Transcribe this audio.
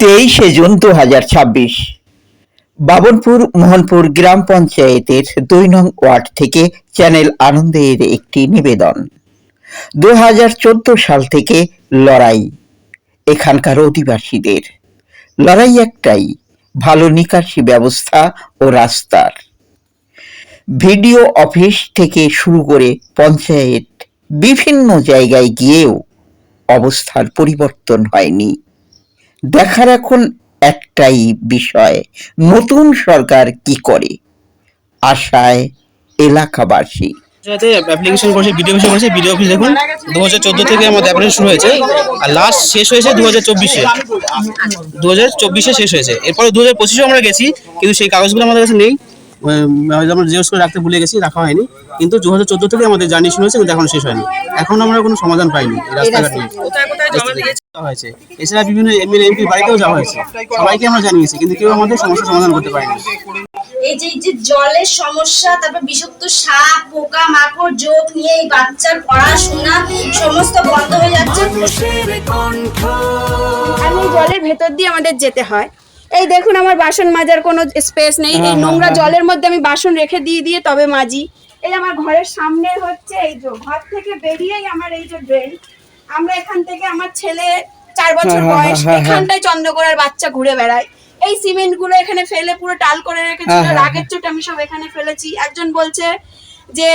23 June 2026 Babanpur Mohanpur গ্রাম পঞ্চায়েতের 2 নং word থেকে চ্যানেল আনন্দের একটি নিবেদন। 2014 সাল থেকে লড়াই এখানকার অধিবাসীদের। লড়াই একটাই, ভালো নিকাশি ব্যবস্থা ও রাস্তার। ভিডিও অফিস থেকে শুরু করে পঞ্চায়েত বিভিন্ন জায়গায় গিয়েও অবস্থার পরিবর্তন হয়নি। দেখার এখন একটাই বিষয়, নতুন সরকার কি করে। আশায় এলাকাবাসী। অ্যাপ্লিকেশন করেছে বিডিও অফিসে করেছে। বিডিও অফিস দেখুন 2014 থেকে আমাদের অ্যাপ্লিকেশন শুরু হয়েছে আর লাস্ট শেষ হয়েছে 2024-এ শেষ হয়েছে। এরপরে 2025-এও আমরা গেছি, কিন্তু সেই কাগজগুলো আমাদের কাছে নেই। আমরা জেরক্স করে রাখতে ভুলে গেছি, রাখা হয়নি। কিন্তু 2014 থেকে আমাদের জার্নি শুরু হয়েছে, কিন্তু এখন শেষ হয়নি। এখন আমরা কোনো সমাধান পাইনি রাস্তাঘাট নিয়ে। হয়েছে এছাড়া বিভিন্ন এমএলএ এমপি বাড়িতেও যাওয়া হয়েছে, সবাইকে আমরা জানিয়েছি, কিন্তু কেউ আমাদের সমস্যার সমাধান করতে পারেনি। এই যে জলের সমস্যা, তারপর বিষাক্ত সাপ পোকা মাকড় যোগ নিয়ে এই বাচ্চার পড়াশোনা সমস্ত বন্ধ হয়ে যাচ্ছে। আর এই জলের ভেতর দিয়ে আমাদের যেতে হয়। এই দেখুন আমার বাসন মাজার কোনো স্পেস নেই, এই নোংরা জলের মধ্যে আমি বাসন রেখে দিয়ে তবে মাজি। এই আমার ঘরের সামনে হচ্ছে, এই যে ঘর থেকে বেরিয়েই আমার এই যে ড্রেন। আমরা এখান থেকে, আমার ছেলে 4 বছর বয়স, এখানটায় চন্দ্রকোড়ার বাচ্চা ঘুরে বেড়ায়। এই সিমেন্ট গুলো এখানে ফেলে পুরো টাল করে রেখেছিল, রাগের চোট আমি সব এখানে ফেলেছি। একজন বলছে যে